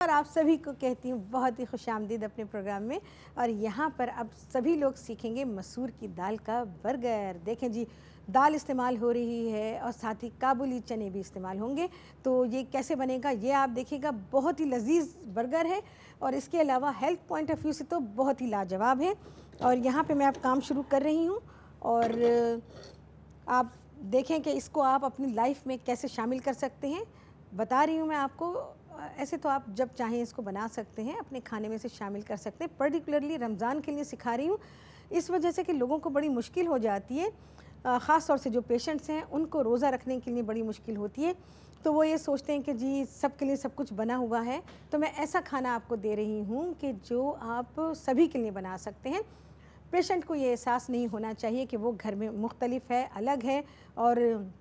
और आप सभी को कहती हूँ बहुत ही खुशामदीद अपने प्रोग्राम में। और यहाँ पर अब सभी लोग सीखेंगे मसूर की दाल का बर्गर। देखें जी, दाल इस्तेमाल हो रही है और साथ ही काबुली चने भी इस्तेमाल होंगे। तो ये कैसे बनेगा ये आप देखिएगा। बहुत ही लजीज बर्गर है और इसके अलावा हेल्थ पॉइंट ऑफ व्यू से तो बहुत ही लाजवाब है। और यहाँ पे मैं अब काम शुरू कर रही हूँ और आप देखें कि इसको आप अपनी लाइफ में कैसे शामिल कर सकते हैं। बता रही हूँ मैं आपको, ऐसे तो आप जब चाहें इसको बना सकते हैं, अपने खाने में से शामिल कर सकते हैं। पर्टिकुलरली रमज़ान के लिए सिखा रही हूँ इस वजह से कि लोगों को बड़ी मुश्किल हो जाती है, ख़ास तौर से जो पेशेंट्स हैं उनको रोज़ा रखने के लिए बड़ी मुश्किल होती है। तो वो ये सोचते हैं कि जी सबके लिए सब कुछ बना हुआ है। तो मैं ऐसा खाना आपको दे रही हूँ कि जो आप सभी के लिए बना सकते हैं। पेशेंट को ये एहसास नहीं होना चाहिए कि वो घर में मुख्तलिफ है, अलग है और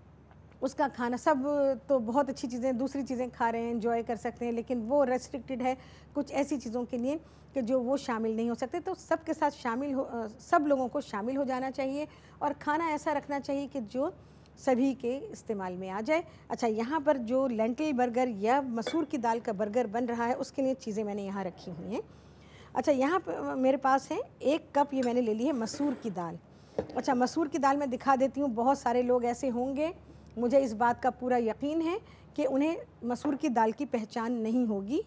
उसका खाना सब तो बहुत अच्छी चीज़ें, दूसरी चीज़ें खा रहे हैं, एंजॉय कर सकते हैं, लेकिन वो रेस्ट्रिक्टेड है कुछ ऐसी चीज़ों के लिए कि जो वो शामिल नहीं हो सकते। तो सबके साथ शामिल हो, सब लोगों को शामिल हो जाना चाहिए और खाना ऐसा रखना चाहिए कि जो सभी के इस्तेमाल में आ जाए। अच्छा, यहाँ पर जो लेंटिल बर्गर या मसूर की दाल का बर्गर बन रहा है उसके लिए चीज़ें मैंने यहाँ रखी हुई हैं। अच्छा, यहाँ पर मेरे पास है 1 कप, ये मैंने ले ली है मसूर की दाल। अच्छा, मसूर की दाल मैं दिखा देती हूँ। बहुत सारे लोग ऐसे होंगे, मुझे इस बात का पूरा यकीन है कि उन्हें मसूर की दाल की पहचान नहीं होगी,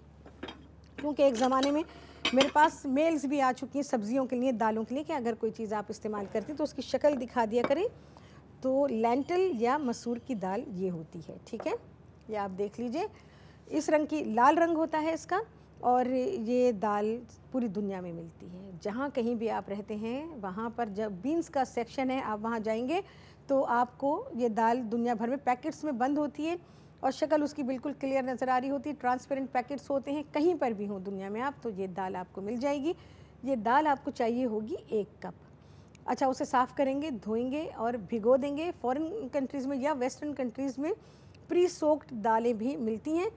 क्योंकि एक ज़माने में मेरे पास मेल्स भी आ चुकी हैं सब्जियों के लिए, दालों के लिए, कि अगर कोई चीज़ आप इस्तेमाल करती तो उसकी शक्ल दिखा दिया करें। तो लेंटिल या मसूर की दाल ये होती है, ठीक है। ये आप देख लीजिए, इस रंग की, लाल रंग होता है इसका। और ये दाल पूरी दुनिया में मिलती है, जहाँ कहीं भी आप रहते हैं वहाँ पर जब बीन्स का सेक्शन है आप वहाँ जाएंगे तो आपको ये दाल दुनिया भर में पैकेट्स में बंद होती है और शक्ल उसकी बिल्कुल क्लियर नज़र आ रही होती है। ट्रांसपेरेंट पैकेट्स होते हैं, कहीं पर भी हो दुनिया में आप तो ये दाल आपको मिल जाएगी। ये दाल आपको चाहिए होगी 1 कप। अच्छा, उसे साफ़ करेंगे, धोएंगे और भिगो देंगे। फॉरेन कंट्रीज़ में या वेस्टर्न कंट्रीज़ में प्री सोक्ड दालें भी मिलती हैं,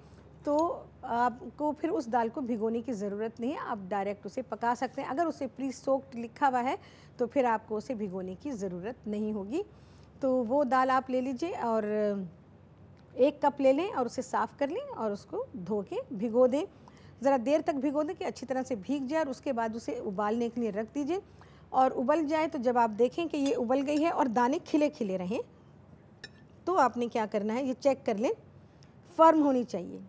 तो आपको फिर उस दाल को भिगोने की ज़रूरत नहीं है, आप डायरेक्ट उसे पका सकते हैं। अगर उसे प्री सोक्ड लिखा हुआ है तो फिर आपको उसे भिगोने की ज़रूरत नहीं होगी। तो वो दाल आप ले लीजिए और 1 कप ले लें और उसे साफ़ कर लें और उसको धो के भिगो दें। ज़रा देर तक भिगो दें कि अच्छी तरह से भीग जाए और उसके बाद उसे उबालने के लिए रख दीजिए। और उबल जाए तो जब आप देखें कि ये उबल गई है और दाने खिले खिले रहें तो आपने क्या करना है, ये चेक कर लें, फर्म होनी चाहिए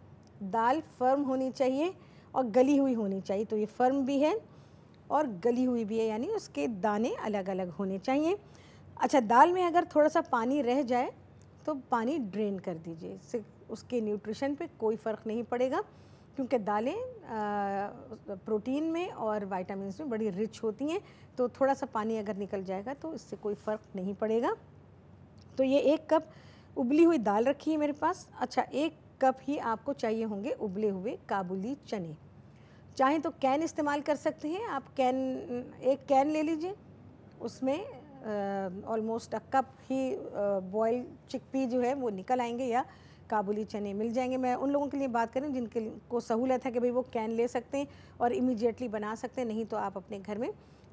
दाल, फर्म होनी चाहिए और गली हुई होनी चाहिए। तो ये फर्म भी है और गली हुई भी है, यानी उसके दाने अलग अलग होने चाहिए। अच्छा, दाल में अगर थोड़ा सा पानी रह जाए तो पानी ड्रेन कर दीजिए, इससे उसके न्यूट्रिशन पे कोई फ़र्क नहीं पड़ेगा, क्योंकि दालें प्रोटीन में और विटामिन्स में बड़ी रिच होती हैं। तो थोड़ा सा पानी अगर निकल जाएगा तो इससे कोई फ़र्क नहीं पड़ेगा। तो ये 1 कप उबली हुई दाल रखी है मेरे पास। अच्छा, 1 कप ही आपको चाहिए होंगे उबले हुए काबुली चने। चाहें तो कैन इस्तेमाल कर सकते हैं आप, एक कैन ले लीजिए, उसमें ऑलमोस्ट 1 कप ही बॉयल चिकपी जो है वो निकल आएंगे या काबुली चने मिल जाएंगे। मैं उन लोगों के लिए बात करें जिनके को सहूलत है कि भाई वो कैन ले सकते हैं और इमीडिएटली बना सकते हैं, नहीं तो आप अपने घर में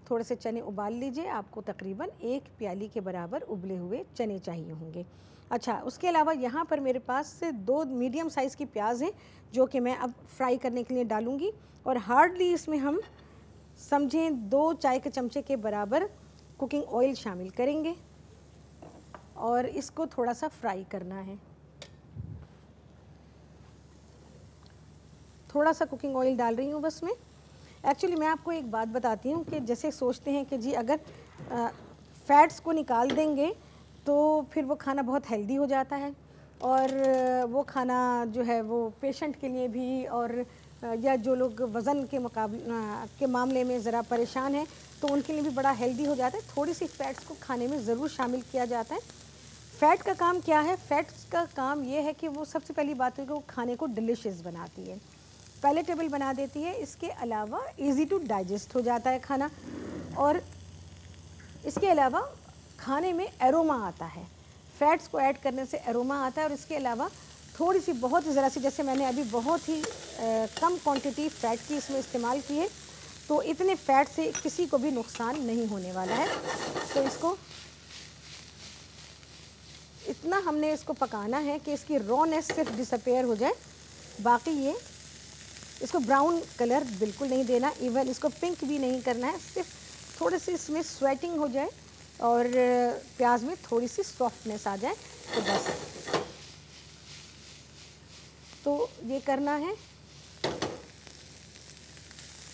थोड़े से चने उबाल लीजिए। आपको तकरीबन 1 प्याली के बराबर उबले हुए चने चाहिए होंगे। अच्छा, उसके अलावा यहाँ पर मेरे पास से 2 मीडियम साइज़ की प्याज हैं जो कि मैं अब फ्राई करने के लिए डालूँगी। और हार्डली इसमें हम समझें 2 चाय के चमचे के बराबर कुकिंग ऑयल शामिल करेंगे और इसको थोड़ा सा फ्राई करना है। थोड़ा सा कुकिंग ऑयल डाल रही हूँ बस मैं। एक्चुअली मैं आपको एक बात बताती हूँ कि जैसे सोचते हैं कि जी अगर फैट्स को निकाल देंगे तो फिर वो खाना बहुत हेल्दी हो जाता है और वो खाना जो है वो पेशेंट के लिए भी और या जो लोग वज़न के मामले में ज़रा परेशान हैं तो उनके लिए भी बड़ा हेल्दी हो जाता है। थोड़ी सी फ़ैट्स को खाने में ज़रूर शामिल किया जाता है। फ़ैट का काम क्या है? फ़ैट्स का काम ये है कि वो सबसे पहली बात है कि वो खाने को डिलिशियस बनाती है, पैलेटेबल बना देती है। इसके अलावा इजी टू डाइजेस्ट हो जाता है खाना और इसके अलावा खाने में एरोमा आता है। फ़ैट्स को ऐड करने से एरोमा आता है और इसके अलावा थोड़ी सी, बहुत ही ज़रा सी, जैसे मैंने अभी बहुत ही कम क्वांटिटी फ़ैट की इसमें इस्तेमाल की है, तो इतने फ़ैट से किसी को भी नुकसान नहीं होने वाला है। तो इसको इतना हमने इसको पकाना है कि इसकी रॉनेस सिर्फ डिसअपेयर हो जाए, बाकी ये इसको ब्राउन कलर बिल्कुल नहीं देना, इवन इसको पिंक भी नहीं करना है, सिर्फ थोड़े से इसमें स्वेटिंग हो जाए और प्याज में थोड़ी सी सॉफ्टनेस आ जाए तो बस। तो ये करना है।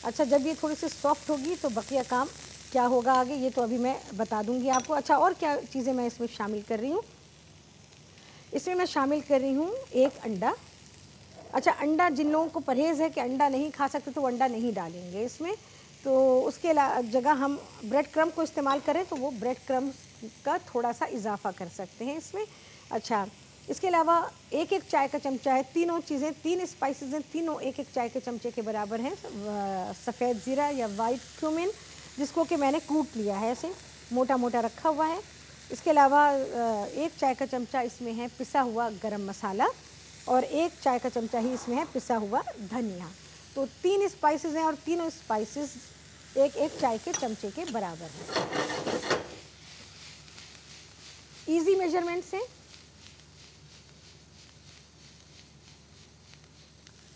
अच्छा, जब ये थोड़ी सी सॉफ्ट होगी तो बकिया काम क्या होगा आगे ये तो अभी मैं बता दूंगी आपको। अच्छा, और क्या चीज़ें मैं इसमें शामिल कर रही हूँ, इसमें मैं शामिल कर रही हूँ एक अंडा। अच्छा, अंडा जिन लोगों को परहेज़ है कि अंडा नहीं खा सकते तो अंडा नहीं डालेंगे इसमें, तो उसके जगह हम ब्रेड क्रम्ब को इस्तेमाल करें तो वो ब्रेड क्रम्ब का थोड़ा सा इजाफा कर सकते हैं इसमें। अच्छा, इसके अलावा एक एक चाय का चमचा है, तीनों चीज़ें, 3 स्पाइसेस हैं, तीनों एक एक चाय के चमचे के बराबर हैं। सफ़ेद ज़ीरा या वाइट क्यूमिन, जिसको कि मैंने कूट लिया है, ऐसे मोटा मोटा रखा हुआ है। इसके अलावा 1 चाय का चमचा इसमें है पिसा हुआ गरम मसाला और 1 चाय का चमचा ही इसमें है पिसा हुआ धनिया। तो 3 स्पाइसेस हैं और तीनों स्पाइसेस एक एक चाय के चमचे के बराबर हैं। इजी मेजरमेंट्स हैं।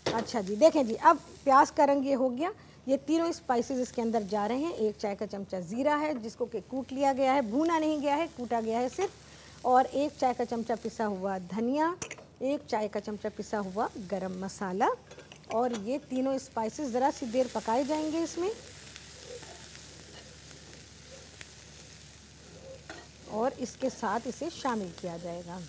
अच्छा जी, देखें जी, अब प्याज का रंग ये हो गया। ये तीनों स्पाइसेस इसके अंदर जा रहे हैं। 1 चाय का चमचा ज़ीरा है जिसको कि कूट लिया गया है, भूना नहीं गया है, कूटा गया है सिर्फ। और 1 चाय का चमचा पिसा हुआ धनिया, 1 चाय का चमचा पिसा हुआ गरम मसाला। और ये तीनों स्पाइसेस ज़रा सी देर पकाए जाएंगे इसमें, और इसके साथ इसे शामिल किया जाएगा।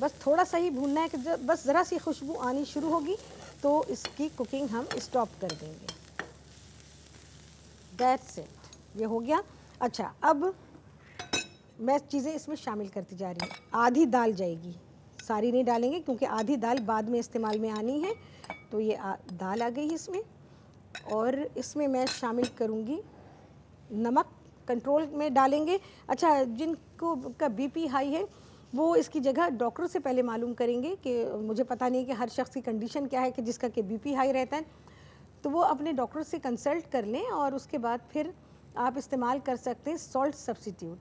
बस थोड़ा सा ही भूनना है कि बस ज़रा सी खुशबू आनी शुरू होगी तो इसकी कुकिंग हम स्टॉप कर देंगे। दैट्स इट, ये हो गया। अच्छा, अब मैं चीज़ें इसमें शामिल करती जा रही हूँ। आधी दाल जाएगी, सारी नहीं डालेंगे क्योंकि आधी दाल बाद में इस्तेमाल में आनी है। तो ये दाल आ गई इसमें, और इसमें मैं शामिल करूँगी नमक, कंट्रोल में डालेंगे। अच्छा, जिनको का बीपी हाई है वो इसकी जगह डॉक्टर से पहले मालूम करेंगे कि मुझे पता नहीं कि हर शख्स की कंडीशन क्या है कि जिसका कि बीपी हाई रहता है, तो वो अपने डॉक्टर से कंसल्ट कर लें और उसके बाद फिर आप इस्तेमाल कर सकते हैं सॉल्ट सब्स्टिट्यूट।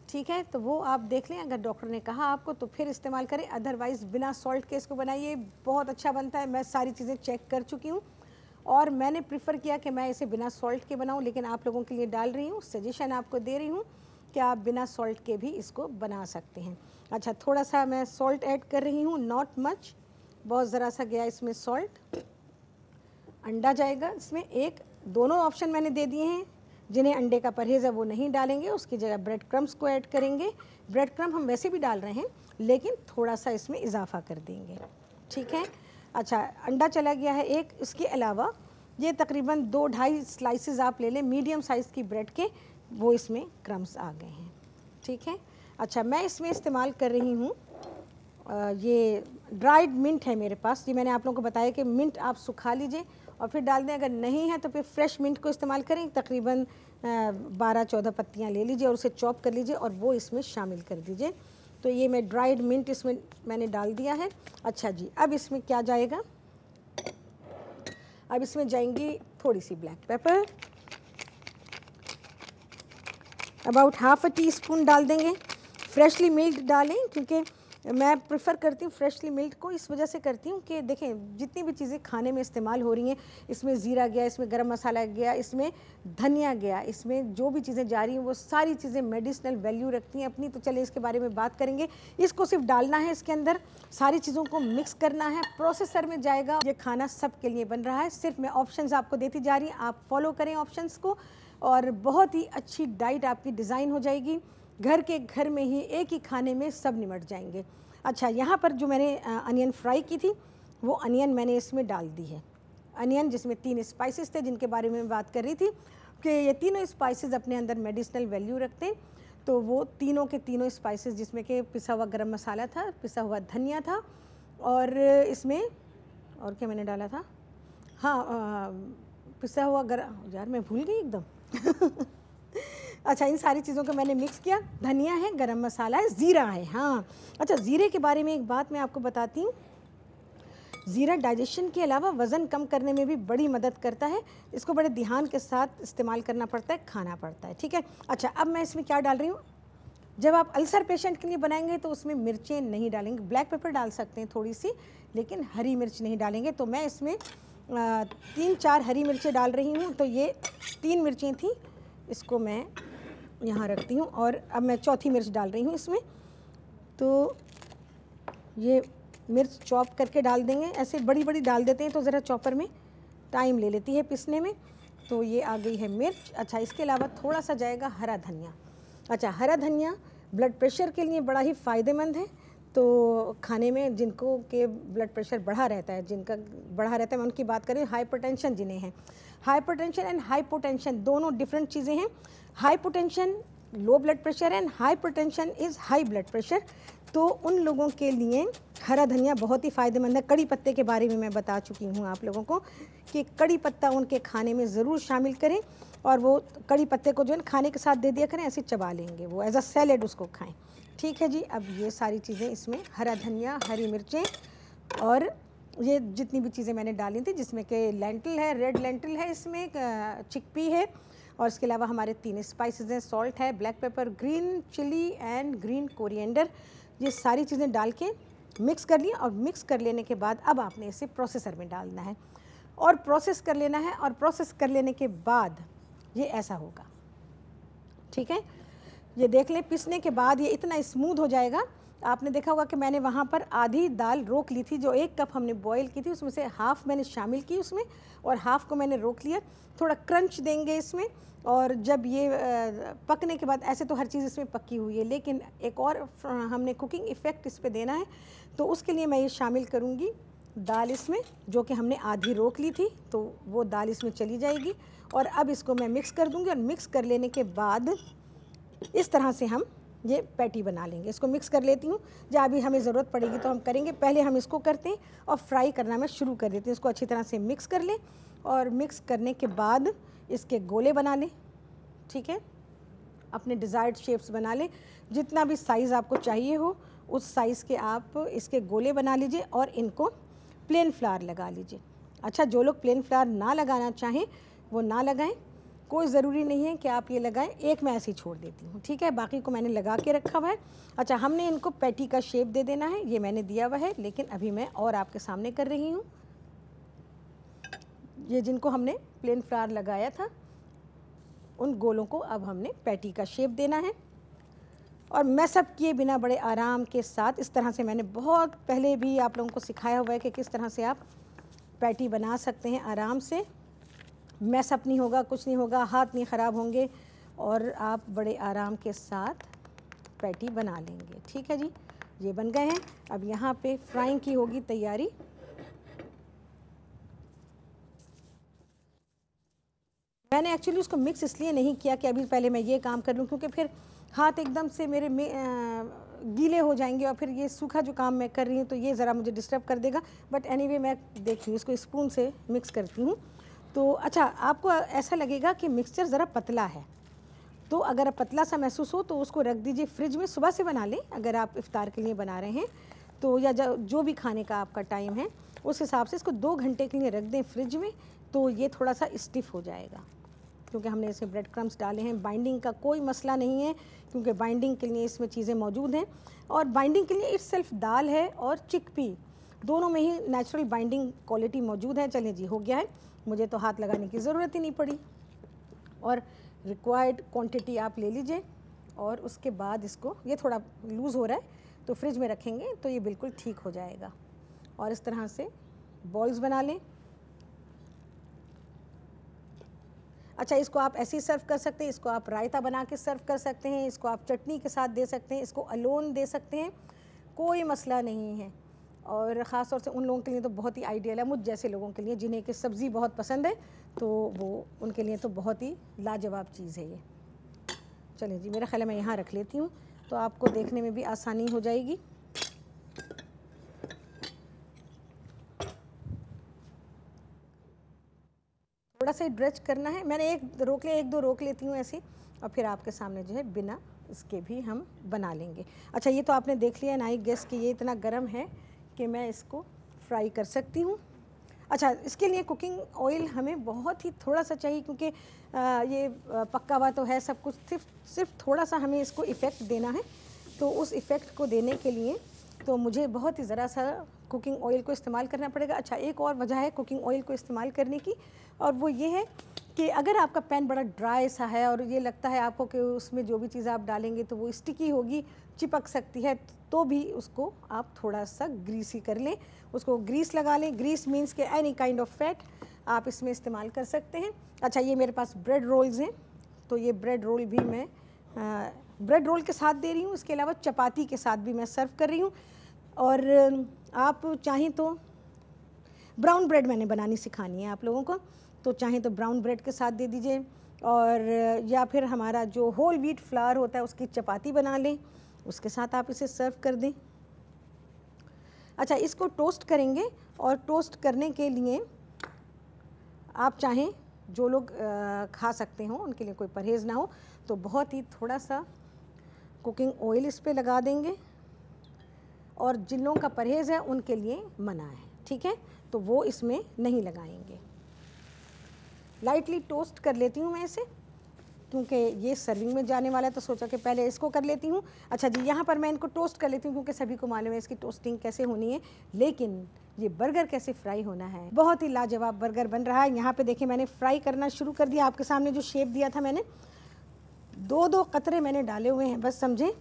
ठीक है, तो वो आप देख लें, अगर डॉक्टर ने कहा आपको तो फिर इस्तेमाल करें, अदरवाइज़ बिना सॉल्ट के इसको बनाइए, बहुत अच्छा बनता है। मैं सारी चीज़ें चेक कर चुकी हूँ और मैंने प्रीफर किया कि मैं इसे बिना सॉल्ट के बनाऊँ, लेकिन आप लोगों के लिए डाल रही हूँ, सजेशन आपको दे रही हूँ कि आप बिना सॉल्ट के भी इसको बना सकते हैं। अच्छा, थोड़ा सा मैं सॉल्ट ऐड कर रही हूँ, नॉट मच, बहुत ज़रा सा गया इसमें सॉल्ट। अंडा जाएगा इसमें एक, दोनों ऑप्शन मैंने दे दिए हैं। जिन्हें अंडे का परहेज़ है वो नहीं डालेंगे, उसकी जगह ब्रेड क्रम्ब्स को ऐड करेंगे। ब्रेड क्रम्ब हम वैसे भी डाल रहे हैं लेकिन थोड़ा सा इसमें इजाफा कर देंगे। ठीक है, अच्छा, अंडा चला गया है एक। इसके अलावा ये तकरीबन 2-2.5 स्लाइसेस आप ले लें मीडियम साइज़ की ब्रेड के, वो इसमें क्रम्ब्स आ गए हैं। ठीक है, अच्छा, मैं इसमें इस्तेमाल कर रही हूँ ये ड्राइड मिंट है मेरे पास। ये मैंने आप लोगों को बताया कि मिंट आप सुखा लीजिए और फिर डाल दें, अगर नहीं है तो फिर फ्रेश मिंट को इस्तेमाल करें। तकरीबन 12-14 पत्तियाँ ले लीजिए और उसे चॉप कर लीजिए और वो इसमें शामिल कर दीजिए। तो ये मैं ड्राइड मिंट इसमें मैंने डाल दिया है। अच्छा जी, अब इसमें क्या जाएगा, अब इसमें जाएंगी थोड़ी सी ब्लैक पेपर, अबाउट ½ टीस्पून डाल देंगे। फ्रेशली मिल्ड डालें, क्योंकि मैं प्रेफर करती हूँ फ्रेशली मिल्ड को, इस वजह से करती हूँ कि देखें जितनी भी चीज़ें खाने में इस्तेमाल हो रही हैं, इसमें ज़ीरा गया, इसमें गरम मसाला गया, इसमें धनिया गया, इसमें जो भी चीज़ें जा रही हैं वो सारी चीज़ें मेडिसिनल वैल्यू रखती हैं अपनी। तो चलिए इसके बारे में बात करेंगे। इसको सिर्फ डालना है, इसके अंदर सारी चीज़ों को मिक्स करना है, प्रोसेसर में जाएगा। ये खाना सबके लिए बन रहा है, सिर्फ मैं ऑप्शंस आपको देती जा रही हूँ, आप फॉलो करें ऑप्शंस को और बहुत ही अच्छी डाइट आपकी डिज़ाइन हो जाएगी। घर के घर में ही एक ही खाने में सब निमट जाएंगे। अच्छा, यहाँ पर जो मैंने अनियन फ्राई की थी वो अनियन मैंने इसमें डाल दी है। अनियन जिसमें 3 स्पाइसेस थे जिनके बारे में मैं बात कर रही थी कि ये तीनों स्पाइसेस अपने अंदर मेडिसिनल वैल्यू रखते हैं। तो वो तीनों के तीनों स्पाइसेस, जिसमें कि पिसा हुआ गरम मसाला था, पिसा हुआ धनिया था और इसमें और क्या मैंने डाला था, हाँ पिसा हुआ यार मैं भूल गई एकदम अच्छा, इन सारी चीज़ों को मैंने मिक्स किया। धनिया है, गरम मसाला है, ज़ीरा है। हाँ, अच्छा, ज़ीरे के बारे में एक बात मैं आपको बताती हूँ। ज़ीरा डाइजेशन के अलावा वज़न कम करने में भी बड़ी मदद करता है। इसको बड़े ध्यान के साथ इस्तेमाल करना पड़ता है, खाना पड़ता है। ठीक है, अच्छा, अब मैं इसमें क्या डाल रही हूँ, जब आप अल्सर पेशेंट के लिए बनाएंगे तो उसमें मिर्चें नहीं डालेंगे, ब्लैक पेपर डाल सकते हैं थोड़ी सी, लेकिन हरी मिर्च नहीं डालेंगे। तो मैं इसमें 3-4 हरी मिर्चें डाल रही हूँ। तो ये 3 मिर्चें थी, इसको मैं यहाँ रखती हूँ और अब मैं चौथी मिर्च डाल रही हूँ इसमें। तो ये मिर्च चॉप करके डाल देंगे, ऐसे बड़ी बड़ी डाल देते हैं तो ज़रा चॉपर में टाइम ले लेती है पिसने में। तो ये आ गई है मिर्च। अच्छा, इसके अलावा थोड़ा सा जाएगा हरा धनिया। अच्छा, हरा धनिया ब्लड प्रेशर के लिए बड़ा ही फ़ायदेमंद है। तो खाने में जिनको के ब्लड प्रेशर बढ़ा रहता है, जिनका बढ़ा रहता है, मैं उनकी बात करें, हाइपरटेंशन जिन्हें है, हाइपरटेंशन एंड हाइपोटेंशन दोनों डिफरेंट चीज़ें हैं। Hypotension low blood pressure and hypertension is high blood pressure. तो उन लोगों के लिए हरा धनिया बहुत ही फ़ायदेमंद है। कड़ी पत्ते के बारे में मैं बता चुकी हूँ आप लोगों को कि कड़ी पत्ता उनके खाने में ज़रूर शामिल करें, और वो कड़ी पत्ते को जो है खाने के साथ दे दिया करें, ऐसे चबा लेंगे, वो एज अ सैलेड उसको खाएं। ठीक है जी। अब ये सारी चीज़ें इसमें, हरा धनिया, हरी मिर्चें और ये जितनी भी चीज़ें मैंने डाली थी, जिसमें कि लेंटिल है, रेड लेंटिल है, इसमें चिकपी है, और इसके अलावा हमारे 3 स्पाइसेस हैं, सॉल्ट है, black pepper, green chilli and green coriander. ये सारी चीज़ें डाल के मिक्स कर लिया, और मिक्स कर लेने के बाद अब आपने इसे प्रोसेसर में डालना है और प्रोसेस कर लेना है, और प्रोसेस कर लेने के बाद ये ऐसा होगा। ठीक है, ये देख लें, पिसने के बाद ये इतना स्मूथ हो जाएगा। आपने देखा होगा कि मैंने वहाँ पर आधी दाल रोक ली थी, जो 1 कप हमने बॉईल की थी उसमें से हाफ़ मैंने शामिल की उसमें, और हाफ़ को मैंने रोक लिया। थोड़ा क्रंच देंगे इसमें, और जब ये पकने के बाद, ऐसे तो हर चीज़ इसमें पकी हुई है, लेकिन एक और हमने कुकिंग इफ़ेक्ट इस पे देना है, तो उसके लिए मैं ये शामिल करूँगी दाल इसमें, जो कि हमने आधी रोक ली थी, तो वो दाल इसमें चली जाएगी। और अब इसको मैं मिक्स कर दूँगी, और मिक्स कर लेने के बाद इस तरह से हम ये पैटी बना लेंगे। इसको मिक्स कर लेती हूँ, जब अभी हमें ज़रूरत पड़ेगी तो हम करेंगे, पहले हम इसको करते हैं और फ्राई करना मैं शुरू कर देती हूँ। इसको अच्छी तरह से मिक्स कर लें, और मिक्स करने के बाद इसके गोले बना लें। ठीक है, अपने डिज़ायर्ड शेप्स बना लें, जितना भी साइज़ आपको चाहिए हो उस साइज़ के आप इसके गोले बना लीजिए, और इनको प्लेन फ्लावर लगा लीजिए। अच्छा, जो लोग प्लेन फ्लावर ना लगाना चाहें वो ना लगाएं, कोई ज़रूरी नहीं है कि आप ये लगाएं। एक मैं ऐसे ही छोड़ देती हूँ। ठीक है, बाकी को मैंने लगा के रखा हुआ है। अच्छा, हमने इनको पैटी का शेप दे देना है, ये मैंने दिया हुआ है, लेकिन अभी मैं और आपके सामने कर रही हूँ। ये जिनको हमने प्लेन फ्लावर लगाया था, उन गोलों को अब हमने पैटी का शेप देना है, और मैसअप किए बिना बड़े आराम के साथ, इस तरह से मैंने बहुत पहले भी आप लोगों को सिखाया हुआ है कि किस तरह से आप पैटी बना सकते हैं आराम से। मैसअप नहीं होगा, कुछ नहीं होगा, हाथ नहीं ख़राब होंगे, और आप बड़े आराम के साथ पैटी बना लेंगे। ठीक है जी, ये बन गए हैं। अब यहाँ पे फ्राइंग की होगी तैयारी। मैंने एक्चुअली उसको मिक्स इसलिए नहीं किया कि अभी पहले मैं ये काम कर लूँ, क्योंकि फिर हाथ एकदम से मेरे गीले हो जाएंगे, और फिर ये सूखा जो काम मैं कर रही हूँ तो ये ज़रा मुझे डिस्टर्ब कर देगा। बट एनीवे मैं देखती हूँ, इसको स्पून से मिक्स करती हूँ। तो अच्छा, आपको ऐसा लगेगा कि मिक्सचर ज़रा पतला है, तो अगर पतला सा महसूस हो तो उसको रख दीजिए फ्रिज में, सुबह से बना लें अगर आप इफ्तार के लिए बना रहे हैं तो, या जो भी खाने का आपका टाइम है उस हिसाब से इसको 2 घंटे के लिए रख दें फ्रिज में, तो ये थोड़ा सा स्टिफ़ हो जाएगा, क्योंकि हमने इसमें ब्रेड क्रम्स डाले हैं। बाइंडिंग का कोई मसला नहीं है, क्योंकि बाइंडिंग के लिए इसमें चीज़ें मौजूद हैं, और बाइंडिंग के लिए इट्सेल्फ दाल है और चिकपी दोनों में ही नेचुरल बाइंडिंग क्वालिटी मौजूद है। चलिए जी, हो गया है, मुझे तो हाथ लगाने की ज़रूरत ही नहीं पड़ी। और रिक्वायर्ड क्वांटिटी आप ले लीजिए, और उसके बाद इसको, ये थोड़ा लूज़ हो रहा है तो फ्रिज में रखेंगे तो ये बिल्कुल ठीक हो जाएगा। और इस तरह से बॉल्स बना लें। अच्छा, इसको आप ऐसे ही सर्व कर सकते हैं, इसको आप रायता बना के सर्व कर सकते हैं, इसको आप चटनी के साथ दे सकते हैं, इसको अलोन दे सकते हैं, कोई मसला नहीं है। और ख़ास तौर से उन लोगों के लिए तो बहुत ही आइडियल है, मुझ जैसे लोगों के लिए जिन्हें कि सब्ज़ी बहुत पसंद है, तो वो उनके लिए तो बहुत ही लाजवाब चीज़ है ये। चलिए जी, मेरा ख्याल है मैं यहाँ रख लेती हूँ, तो आपको देखने में भी आसानी हो जाएगी। थोड़ा सा ड्रेच करना है, मैंने एक दो रोक लेती हूँ ऐसे, और फिर आपके सामने जो है बिना इसके भी हम बना लेंगे। अच्छा, ये तो आपने देख लिया ना, आई गेस कि ये इतना गर्म है कि मैं इसको फ्राई कर सकती हूँ। अच्छा, इसके लिए कुकिंग ऑयल हमें बहुत ही थोड़ा सा चाहिए, क्योंकि ये पक्का हुआ तो है सब कुछ, सिर्फ थोड़ा सा हमें इसको इफ़ेक्ट देना है। तो उस इफ़ेक्ट को देने के लिए तो मुझे बहुत ही ज़रा सा कुकिंग ऑयल को इस्तेमाल करना पड़ेगा। अच्छा, एक और वजह है कुकिंग ऑयल को इस्तेमाल करने की, और वो ये है कि अगर आपका पैन बड़ा ड्राई सा है और ये लगता है आपको कि उसमें जो भी चीज़ आप डालेंगे तो वो स्टिकी होगी, चिपक सकती है, तो भी उसको आप थोड़ा सा ग्रीसी कर लें, उसको ग्रीस लगा लें। ग्रीस मीन्स के एनी काइंड ऑफ फैट आप इसमें इस्तेमाल कर सकते हैं। अच्छा, ये मेरे पास ब्रेड रोल्स हैं, तो ये ब्रेड रोल भी मैं ब्रेड रोल के साथ दे रही हूँ। इसके अलावा चपाती के साथ भी मैं सर्व कर रही हूँ। और आप चाहें तो ब्राउन ब्रेड मैंने बनानी सिखानी है आप लोगों को, तो चाहें तो ब्राउन ब्रेड के साथ दे दीजिए, और या फिर हमारा जो होल व्हीट फ्लावर होता है उसकी चपाती बना लें, उसके साथ आप इसे सर्व कर दें। अच्छा, इसको टोस्ट करेंगे, और टोस्ट करने के लिए आप चाहें, जो लोग खा सकते हो उनके लिए कोई परहेज़ ना हो, तो बहुत ही थोड़ा सा कुकिंग ऑयल इस पे लगा देंगे, और जिन लोगों का परहेज़ है उनके लिए मना है, ठीक है, तो वो इसमें नहीं लगाएंगे। लाइटली टोस्ट कर लेती हूँ मैं इसे, क्योंकि ये सर्विंग में जाने वाला है, तो सोचा कि पहले इसको कर लेती हूँ। अच्छा जी, यहाँ पर मैं इनको टोस्ट कर लेती हूँ, क्योंकि सभी को मालूम है इसकी टोस्टिंग कैसे होनी है, लेकिन ये बर्गर कैसे फ्राई होना है। बहुत ही लाजवाब बर्गर बन रहा है। यहाँ पे देखिए, मैंने फ्राई करना शुरू कर दिया। आपके सामने जो शेप दिया था मैंने, 2-2 कतरे मैंने डाले हुए हैं, बस समझे।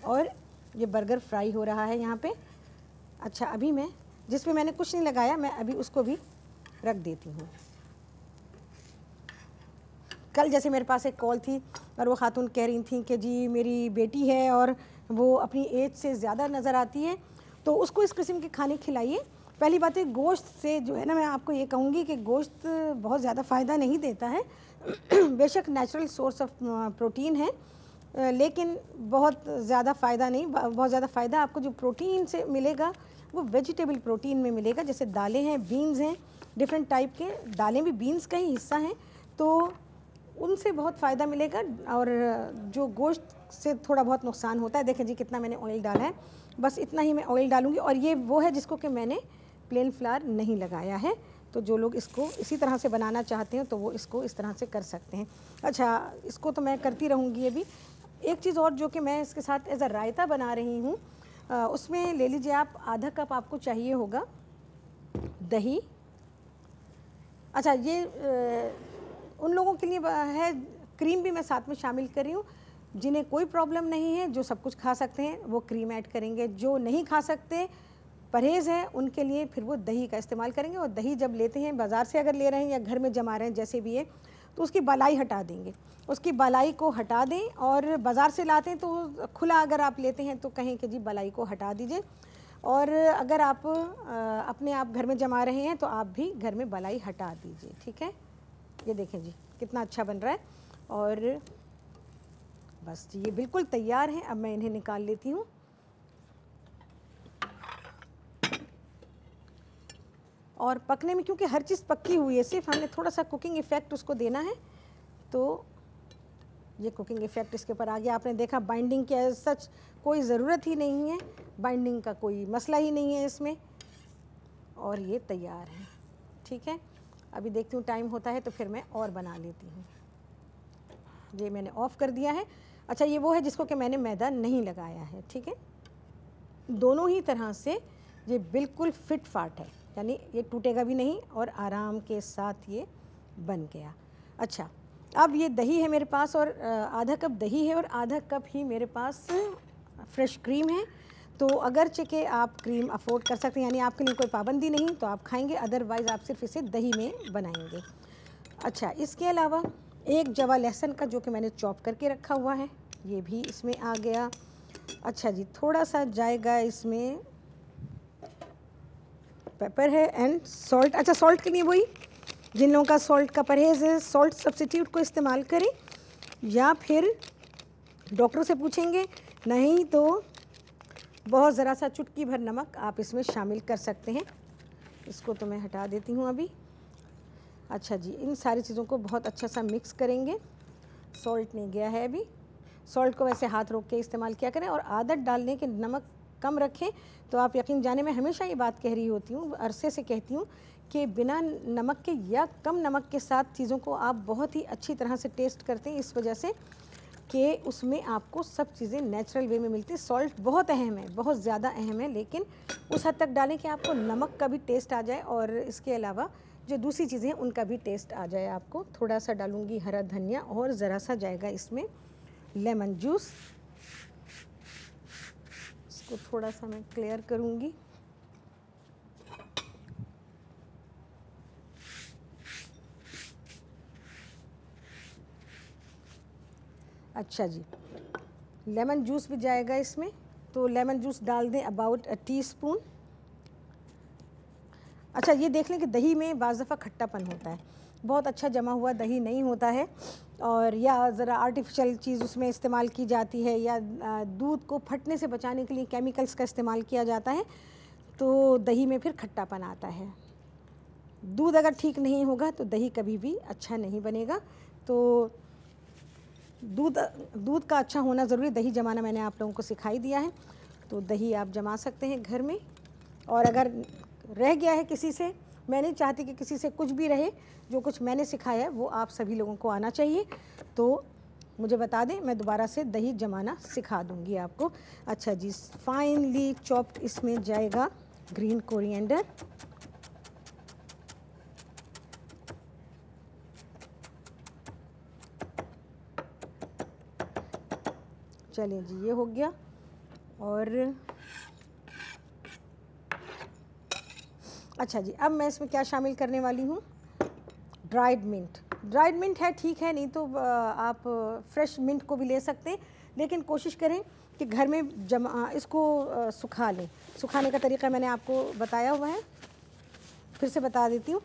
और ये बर्गर फ्राई हो रहा है यहाँ पे। अच्छा, अभी मैं जिस पे मैंने कुछ नहीं लगाया, मैं अभी उसको भी रख देती हूँ। कल जैसे मेरे पास एक कॉल थी और वो खातून कह रही थी कि जी मेरी बेटी है और वो अपनी एज से ज़्यादा नज़र आती है, तो उसको इस किस्म के खाने खिलाइए। पहली बात है, गोश्त से जो है ना, मैं आपको ये कहूँगी कि गोश्त बहुत ज़्यादा फ़ायदा नहीं देता है। बेशक नेचुरल सोर्स ऑफ प्रोटीन है, लेकिन बहुत ज़्यादा फ़ायदा नहीं। बहुत ज़्यादा फ़ायदा आपको जो प्रोटीन से मिलेगा वो वेजिटेबल प्रोटीन में मिलेगा। जैसे दालें हैं, बीन्स हैं, डिफरेंट टाइप के दालें भी बीन्स का ही हिस्सा हैं, तो उनसे बहुत फ़ायदा मिलेगा। और जो गोश्त से थोड़ा बहुत नुकसान होता है। देखें जी कितना मैंने ऑयल डाला है, बस इतना ही मैं ऑयल डालूँगी। और ये वो है जिसको कि मैंने प्लेन फ्लावर नहीं लगाया है, तो जो लोग इसको इसी तरह से बनाना चाहते हैं तो वो इसको इस तरह से कर सकते हैं। अच्छा, इसको तो मैं करती रहूँगी। अभी एक चीज़ और जो कि मैं इसके साथ एज अ रायता बना रही हूँ, उसमें ले लीजिए आप, आधा कप आपको चाहिए होगा दही। अच्छा, ये उन लोगों के लिए है, क्रीम भी मैं साथ में शामिल कर रही हूँ जिन्हें कोई प्रॉब्लम नहीं है, जो सब कुछ खा सकते हैं वो क्रीम ऐड करेंगे। जो नहीं खा सकते, परहेज़ है, उनके लिए फिर वो दही का इस्तेमाल करेंगे। और दही जब लेते हैं, बाज़ार से अगर ले रहे हैं या घर में जमा रहे हैं, जैसे भी है, तो उसकी बालाई हटा देंगे। उसकी बालाई को हटा दें। और बाज़ार से लाते हैं तो खुला अगर आप लेते हैं तो कहें कि जी बालाई को हटा दीजिए। और अगर आप अपने आप घर में जमा रहे हैं तो आप भी घर में बालाई हटा दीजिए, ठीक है। ये देखें जी कितना अच्छा बन रहा है। और बस जी, ये बिल्कुल तैयार हैं। अब मैं इन्हें निकाल लेती हूँ। और पकने में क्योंकि हर चीज़ पक्की हुई है, सिर्फ हमने थोड़ा सा कुकिंग इफ़ेक्ट उसको देना है, तो ये कुकिंग इफ़ेक्ट इसके ऊपर आ गया। आपने देखा बाइंडिंग की सच कोई ज़रूरत ही नहीं है, बाइंडिंग का कोई मसला ही नहीं है इसमें। और ये तैयार है, ठीक है। अभी देखती हूँ टाइम होता है तो फिर मैं और बना लेती हूँ। ये मैंने ऑफ़ कर दिया है। अच्छा, ये वो है जिसको कि मैंने मैदा नहीं लगाया है, ठीक है। दोनों ही तरह से ये बिल्कुल फिट फाट है, यानी ये टूटेगा भी नहीं और आराम के साथ ये बन गया। अच्छा, अब ये दही है मेरे पास, और आधा कप दही है और आधा कप ही मेरे पास फ्रेश क्रीम है। तो अगरचे कि आप क्रीम अफोर्ड कर सकते हैं, यानी आपके लिए कोई पाबंदी नहीं, तो आप खाएंगे, अदरवाइज़ आप सिर्फ इसे दही में बनाएंगे। अच्छा, इसके अलावा एक जवा लहसुन का जो कि मैंने चॉप करके रखा हुआ है, ये भी इसमें आ गया। अच्छा जी, थोड़ा सा जाएगा इसमें पेपर है एंड सॉल्ट। अच्छा, सॉल्ट के लिए वही जिन लोगों का सॉल्ट का परहेज़ है, सॉल्ट सब्स्टिट्यूट को इस्तेमाल करें, या फिर डॉक्टर से पूछेंगे, नहीं तो बहुत ज़रा सा चुटकी भर नमक आप इसमें शामिल कर सकते हैं। इसको तो मैं हटा देती हूँ अभी। अच्छा जी, इन सारी चीज़ों को बहुत अच्छा सा मिक्स करेंगे। सॉल्ट नहीं गया है अभी। सॉल्ट को वैसे हाथ रोक के इस्तेमाल किया करें, और आदत डालने के नमक कम रखें। तो आप यकीन जाने, मैं हमेशा ये बात कह रही होती हूँ, अरसे से कहती हूँ कि बिना नमक के या कम नमक के साथ चीज़ों को आप बहुत ही अच्छी तरह से टेस्ट करते हैं, इस वजह से कि उसमें आपको सब चीज़ें नेचुरल वे में मिलती है। सॉल्ट बहुत अहम है, बहुत ज़्यादा अहम है, लेकिन उस हद तक डालें कि आपको नमक का भी टेस्ट आ जाए और इसके अलावा जो दूसरी चीज़ें हैं उनका भी टेस्ट आ जाए आपको। थोड़ा सा डालूँगी हरा धनिया और ज़रा सा जाएगा इसमें लेमन जूस। इसको थोड़ा सा मैं क्लियर करूँगी। अच्छा जी, लेमन जूस भी जाएगा इसमें, तो लेमन जूस डाल दें अबाउट अ टीस्पून। अच्छा, ये देख लें कि दही में बाज़ दफ़ा खट्टापन होता है, बहुत अच्छा जमा हुआ दही नहीं होता है, और या ज़रा आर्टिफिशियल चीज़ उसमें इस्तेमाल की जाती है, या दूध को फटने से बचाने के लिए केमिकल्स का इस्तेमाल किया जाता है, तो दही में फिर खट्टापन आता है। दूध अगर ठीक नहीं होगा तो दही कभी भी अच्छा नहीं बनेगा। तो दूध का अच्छा होना ज़रूरी। दही जमाना मैंने आप लोगों को सिखाई दिया है, तो दही आप जमा सकते हैं घर में। और अगर रह गया है किसी से, मैं नहीं चाहती कि किसी से कुछ भी रहे, जो कुछ मैंने सिखाया है वो आप सभी लोगों को आना चाहिए, तो मुझे बता दें, मैं दोबारा से दही जमाना सिखा दूंगी आपको। अच्छा जी, फाइनली चॉप्ड इसमें जाएगा ग्रीन कोरिएंडर। चलिए जी, ये हो गया। और अच्छा जी, अब मैं इसमें क्या शामिल करने वाली हूँ, ड्राइड मिंट। ड्राइड मिंट है ठीक है, नहीं तो आप फ्रेश मिंट को भी ले सकते हैं, लेकिन कोशिश करें कि घर में इसको सुखा लें। सुखाने का तरीका मैंने आपको बताया हुआ है, फिर से बता देती हूँ।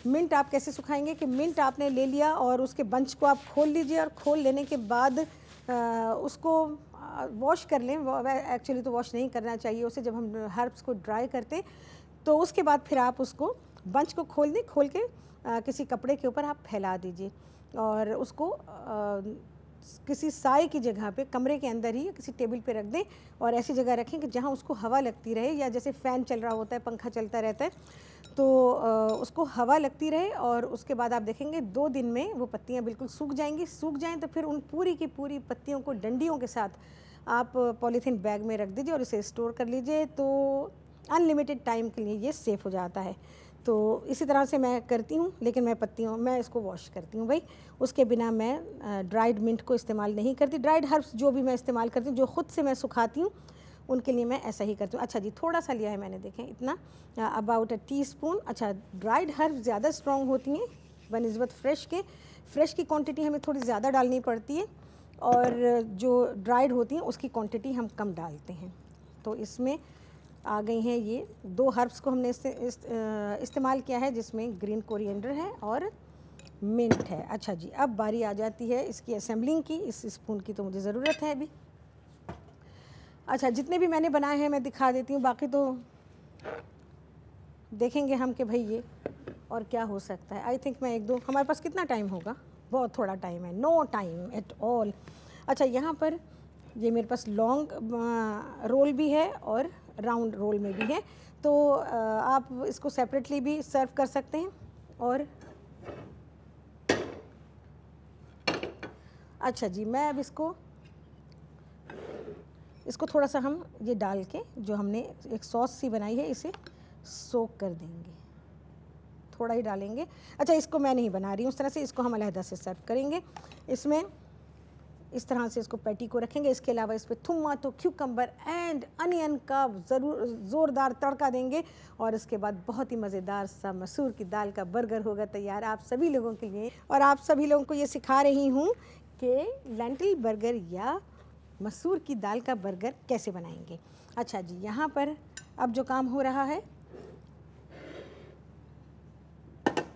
मिंट आप कैसे सुखाएंगे कि मिंट आपने ले लिया और उसके बंच को आप खोल लीजिए, और खोल लेने के बाद उसको वॉश कर लें। एक्चुअली तो वॉश नहीं करना चाहिए उसे, जब हम हर्ब्स को ड्राई करते हैं तो उसके बाद फिर आप उसको बंच को खोल दें। खोल के किसी कपड़े के ऊपर आप फैला दीजिए, और उसको किसी साए की जगह पे कमरे के अंदर ही किसी टेबल पे रख दें, और ऐसी जगह रखें कि जहाँ उसको हवा लगती रहे, या जैसे फ़ैन चल रहा होता है, पंखा चलता रहता है, तो उसको हवा लगती रहे। और उसके बाद आप देखेंगे 2 दिन में वो पत्तियाँ बिल्कुल सूख जाएंगी। सूख जाएं तो फिर उन पूरी की पूरी पत्तियों को डंडियों के साथ आप पॉलीथीन बैग में रख दीजिए और इसे स्टोर कर लीजिए, तो अनलिमिटेड टाइम के लिए ये सेफ़ हो जाता है। तो इसी तरह से मैं करती हूँ, लेकिन मैं इसको वॉश करती हूँ भाई, उसके बिना मैं ड्राइड मिंट को इस्तेमाल नहीं करती। ड्राइड हर्ब्स जो भी मैं इस्तेमाल करती हूँ, जो ख़ुद से मैं सुखाती हूँ, उनके लिए मैं ऐसा ही करती हूँ। अच्छा जी, थोड़ा सा लिया है मैंने, देखें इतना, अबाउट अ टीस्पून। अच्छा, ड्राइड हर्ब्स ज़्यादा स्ट्रॉन्ग होती हैं बनिस्बत फ्रेश के। फ्रेश की क्वांटिटी हमें थोड़ी ज़्यादा डालनी पड़ती है, और जो ड्राइड होती हैं उसकी क्वांटिटी हम कम डालते हैं। तो इसमें आ गई हैं ये 2 हर्ब्स को हमने इस्तेमाल किया है, जिसमें ग्रीन कोरिएंडर है और मिंट है। अच्छा जी, अब बारी आ जाती है इसकी असेंबलिंग की। इस स्पून की तो मुझे ज़रूरत है अभी। अच्छा, जितने भी मैंने बनाए हैं मैं दिखा देती हूँ, बाकी तो देखेंगे हम कि भाई ये और क्या हो सकता है। आई थिंक मैं 1-2, हमारे पास कितना टाइम होगा, बहुत थोड़ा टाइम है, नो टाइम एट ऑल। अच्छा, यहाँ पर ये मेरे पास लॉन्ग रोल भी है और राउंड रोल में भी है, तो आप इसको सेपरेटली भी सर्व कर सकते हैं। और अच्छा जी, मैं अब इसको थोड़ा सा हम ये डाल के, जो हमने एक सॉस सी बनाई है, इसे सोक कर देंगे, थोड़ा ही डालेंगे। अच्छा, इसको मैं नहीं बना रही हूँ उस तरह से, इसको हम अलहदा से सर्व करेंगे। इसमें इस तरह से इसको पैटी को रखेंगे। इसके अलावा इस पर टमाटो, क्यूकम्बर एंड अनियन का ज़ोरदार तड़का देंगे, और इसके बाद बहुत ही मज़ेदार सा मसूर की दाल का बर्गर होगा तैयार आप सभी लोगों के लिए। और आप सभी लोगों को ये सिखा रही हूँ कि लेंटिल बर्गर या मसूर की दाल का बर्गर कैसे बनाएंगे। अच्छा जी, यहाँ पर अब जो काम हो रहा है,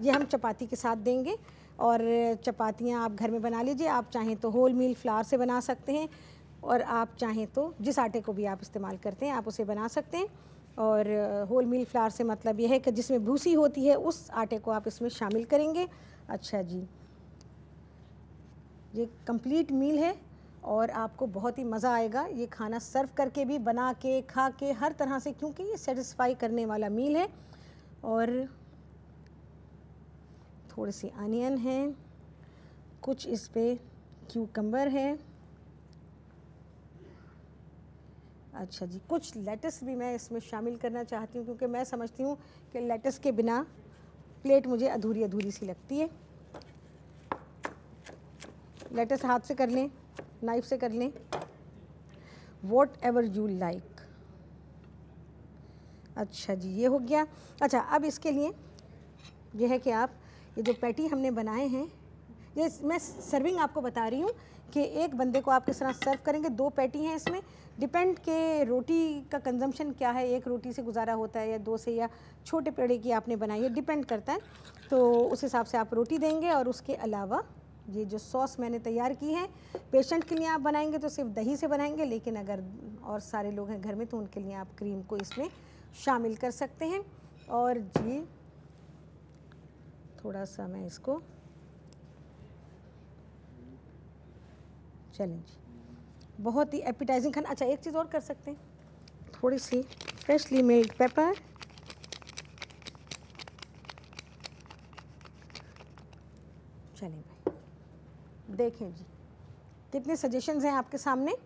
ये हम चपाती के साथ देंगे, और चपातियाँ आप घर में बना लीजिए। आप चाहें तो होल मील फ्लावर से बना सकते हैं, और आप चाहें तो जिस आटे को भी आप इस्तेमाल करते हैं आप उसे बना सकते हैं। और होल मील फ्लावर से मतलब यह है कि जिसमें भूसी होती है उस आटे को आप इसमें शामिल करेंगे। अच्छा जी, ये कंप्लीट मील है, और आपको बहुत ही मज़ा आएगा ये खाना सर्व करके भी, बना के, खा के, हर तरह से, क्योंकि ये सेटिस्फाई करने वाला मील है। और थोड़ी सी अनियन है, कुछ इस पे क्यूकम्बर है, अच्छा जी, कुछ लेटस भी मैं इसमें शामिल करना चाहती हूँ, क्योंकि मैं समझती हूँ कि लेटस के बिना प्लेट मुझे अधूरी अधूरी सी लगती है। लेटस हाथ से कर लें, नाइफ से कर लें, वॉट एवर यू लाइक। अच्छा जी, ये हो गया। अच्छा, अब इसके लिए यह है कि आप ये जो पैटी हमने बनाए हैं, ये मैं सर्विंग आपको बता रही हूँ कि एक बंदे को आप किस तरह सर्व करेंगे। 2 पैटी हैं इसमें, डिपेंड के रोटी का कंजम्पशन क्या है, 1 रोटी से गुजारा होता है या 2 से, या छोटे पेड़े की आपने बनाई है, डिपेंड करता है। तो उस हिसाब से आप रोटी देंगे। और उसके अलावा ये जो सॉस मैंने तैयार की है, पेशेंट के लिए आप बनाएंगे तो सिर्फ दही से बनाएंगे, लेकिन अगर और सारे लोग हैं घर में तो उनके लिए आप क्रीम को इसमें शामिल कर सकते हैं। और जी थोड़ा सा मैं इसको, चलें जी, बहुत ही एपिटाइजिंग खाना। अच्छा, एक चीज़ और कर सकते हैं, थोड़ी सी फ्रेशली मेल्ड पेपर, चलें भाई, देखें जी कितने सजेशंस हैं आपके सामने।